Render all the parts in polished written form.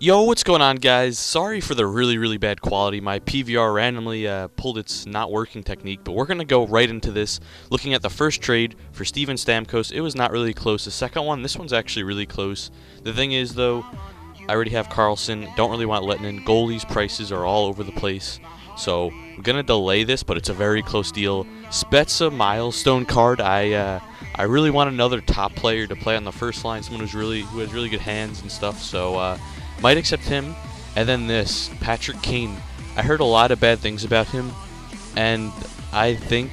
Yo, what's going on, guys? Sorry for the really bad quality. My PVR randomly pulled its not working technique, but we're going to go right into this. Looking at the first trade for Steven Stamkos, it was not really close. The second one, this one's actually really close. The thing is, though, I already have Carlson. Don't really want Lettinen. Goalies' prices are all over the place. So I'm going to delay this, but it's a very close deal. Spezza milestone card. I really want another top player to play on the first line, someone who has really good hands and stuff. So might accept him. And then this, Patrick Kane. I heard a lot of bad things about him, and I think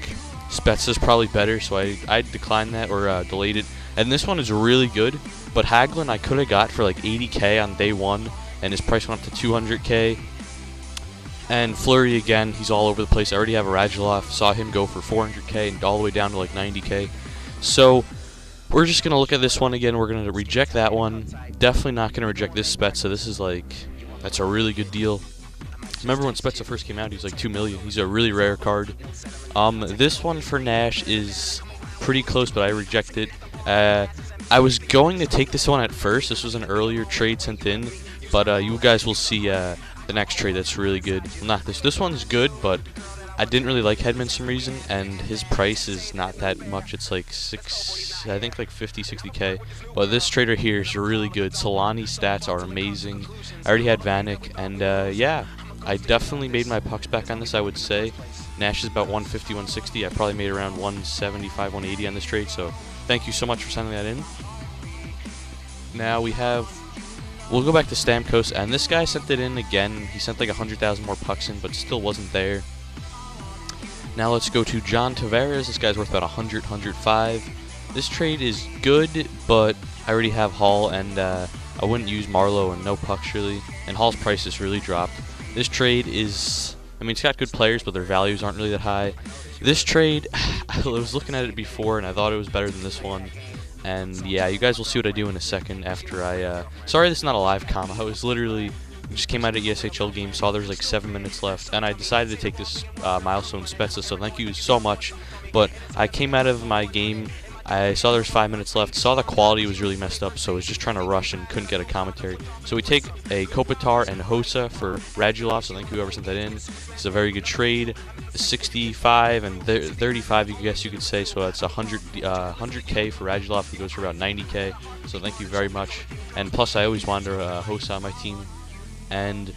Spezza's probably better, so I declined that or delayed it. And this one is really good, but Hagelin I could have got for like 80K on day one, and his price went up to 200K. And Fleury again, he's all over the place. I already have a Radulov, saw him go for 400K and all the way down to like 90K. So we're just going to look at this one again. We're going to reject that one. Definitely not going to reject this Spezza. This is like, that's a really good deal. Remember when Spezza first came out, he was like 2 million. He's a really rare card. This one for Nash is pretty close, but I reject it. I was going to take this one at first. This was an earlier trade sent in, but you guys will see the next trade that's really good. Well, not this. This one's good, but I didn't really like Hedman for some reason, and his price is not that much. It's like I think like 50, 60K. But this trader here is really good. Solani's stats are amazing. I already had Vanek, and yeah, I definitely made my pucks back on this, I would say. Nash is about 150, 160. I probably made around 175, 180 on this trade, so thank you so much for sending that in. Now we'll go back to Stamkos, and this guy sent it in again. He sent like 100,000 more pucks in, but still wasn't there. Now let's go to John Tavares. This guy's worth about 100, 105. This trade is good, but I already have Hall, and I wouldn't use Marlowe and no pucks really. And Hall's price has really dropped. This trade is, I mean, it's got good players, but their values aren't really that high. This trade, I was looking at it before, and I thought it was better than this one. And yeah, you guys will see what I do in a second after sorry this is not a live comm. I was literally just came out of ESHL game, saw there was like 7 minutes left, and I decided to take this milestone Spezza, so thank you so much. But I came out of my game, I saw there was 5 minutes left, saw the quality was really messed up, so I was just trying to rush and couldn't get a commentary. So we take a Kopitar and Hossa for Radulov, so thank you whoever sent that in. It's a very good trade. 65 and 35, I guess you could say, so that's 100K for Radulov, who goes for about 90K, so thank you very much. And plus I always wanted Hossa on my team. And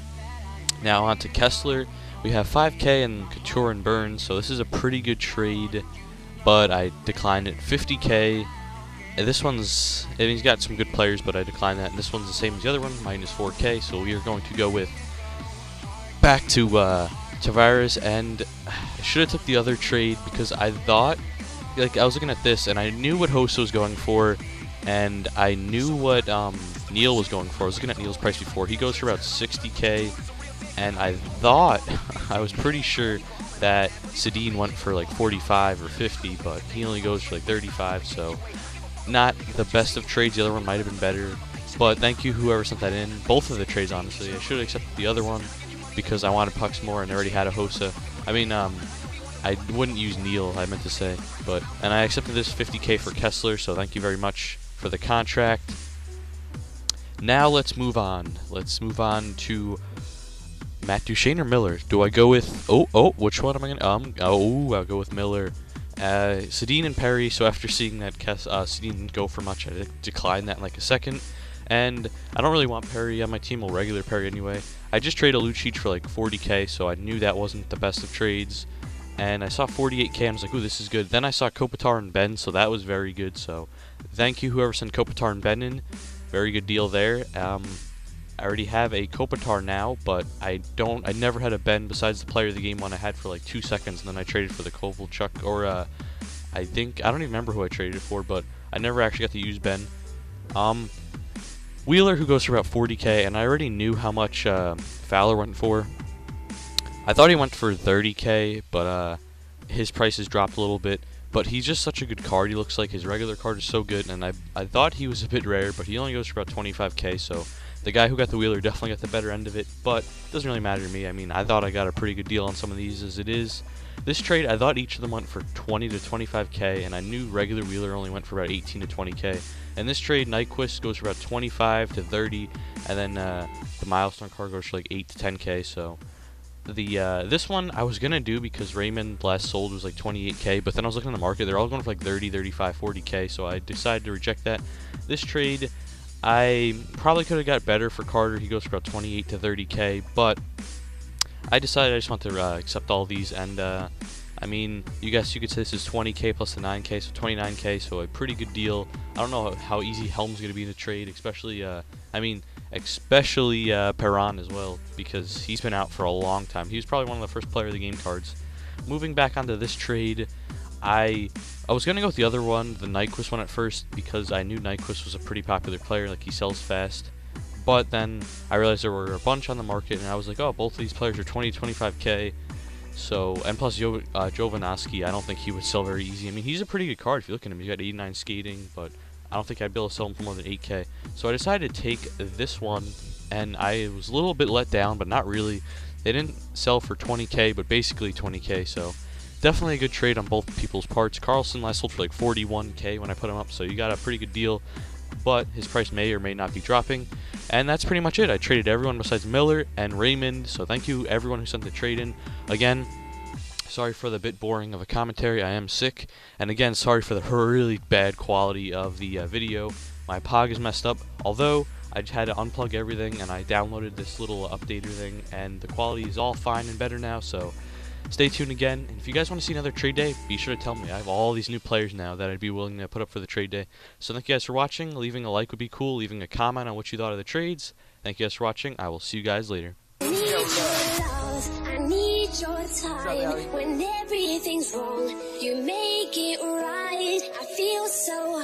now on to Kessler. We have 5K and Couture and Burns, so this is a pretty good trade, but I declined it. 50K. And this one's, I mean, he's got some good players, but I declined that. And this one's the same as the other one, minus 4K, so we are going to go with back to Tavares. And I should have took the other trade because I thought, like, I was looking at this and I knew what Hossa was going for, and I knew what Neil was going for. I was looking at Neil's price before. He goes for about 60K, and I thought, I was pretty sure that Sedin went for like 45 or 50, but he only goes for like 35, so not the best of trades. The other one might have been better, but thank you whoever sent that in. Both of the trades, honestly. I should have accepted the other one because I wanted pucks more and I already had a Hossa. I mean, I wouldn't use Neil, I meant to say, and I accepted this 50K for Kessler, so thank you very much for the contract. Now let's move on. Let's move on to Matt Duchene or Miller. Do I go with which one am I gonna I'll go with Miller. Sedin and Perry. So after seeing that Sedin didn't go for much, I declined that in like a second. And I don't really want Perry on my team, or regular Perry anyway. I just traded a Lucic for like 40K, so I knew that wasn't the best of trades. And I saw 48K, and I was like, ooh, this is good. Then I saw Kopitar and Ben, so that was very good. So thank you whoever sent Kopitar and Ben in. Very good deal there. I already have a Kopitar now, but I never had a Ben besides the player of the game one I had for like 2 seconds, and then I traded for the Kovalchuk, or I don't even remember who I traded it for, but I never actually got to use Ben. Wheeler, who goes for about 40K, and I already knew how much Fowler went for. I thought he went for 30K, but his price has dropped a little bit. But he's just such a good card. He looks like his regular card is so good, and I thought he was a bit rare, but he only goes for about 25K, so the guy who got the Wheeler definitely got the better end of it, but it doesn't really matter to me. I mean, I thought I got a pretty good deal on some of these as it is. This trade, I thought each of them went for 20 to 25k, and I knew regular Wheeler only went for about 18 to 20k. And this trade, Nyquist goes for about 25 to 30, and then the milestone card goes for like 8 to 10k. So this one I was gonna do because Raymond last sold was like 28k, but then I was looking at the market, they're all going for like 30, 35, 40k, so I decided to reject that. This trade, I probably could have got better for Carter. He goes for about 28 to 30k, but I decided I just want to accept all these, and I mean, you could say this is 20k plus the 9k, so 29k, so a pretty good deal. I don't know how easy Helm's going to be in the trade, especially, especially Perron as well, because he's been out for a long time. He was probably one of the first player of the game cards. Moving back onto this trade, I was going to go with the other one, the Nyquist one at first, because I knew Nyquist was a pretty popular player, like he sells fast. But then I realized there were a bunch on the market, and I was like, oh, both of these players are 20 to 25k. So, and plus Jovanovski, I don't think he would sell very easy. I mean, he's a pretty good card if you look at him. He's got 89 skating, but I don't think I'd be able to sell him for more than 8k. So I decided to take this one, and I was a little bit let down, but not really. They didn't sell for 20k, but basically 20k, so definitely a good trade on both people's parts. Carlson last sold for like 41k when I put him up, so you got a pretty good deal, but his price may or may not be dropping. And that's pretty much it. I traded everyone besides Miller and Raymond, so thank you everyone who sent the trade in. Again, sorry for the bit boring of a commentary, I am sick. And again, sorry for the really bad quality of the video. My POG is messed up, although I just had to unplug everything and I downloaded this little updater thing, and the quality is all fine and better now, so stay tuned again. And if you guys want to see another trade day, be sure to tell me. I have all these new players now that I'd be willing to put up for the trade day. So thank you guys for watching. Leaving a like would be cool. Leaving a comment on what you thought of the trades. Thank you guys for watching. I will see you guys later. I need your time when everything's wrong. You make it right. I feel so